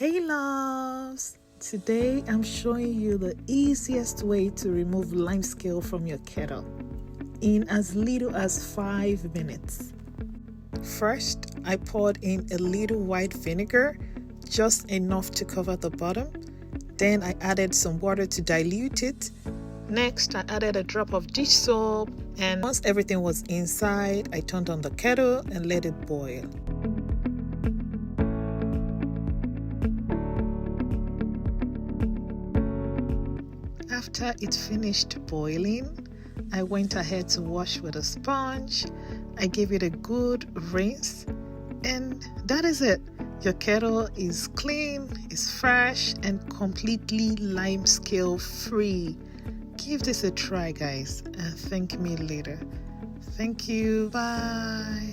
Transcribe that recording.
Hey loves! Today I'm showing you the easiest way to remove limescale from your kettle in as little as 5 minutes. First, I poured in a little white vinegar, just enough to cover the bottom. Then I added some water to dilute it. Next, I added a drop of dish soap, and once everything was inside, I turned on the kettle and let it boil. After it finished boiling, I went ahead to wash with a sponge. I gave it a good rinse, and that is it. Your kettle is clean, is fresh, and completely limescale free. Give this a try, guys, and thank me later. Thank you. Bye.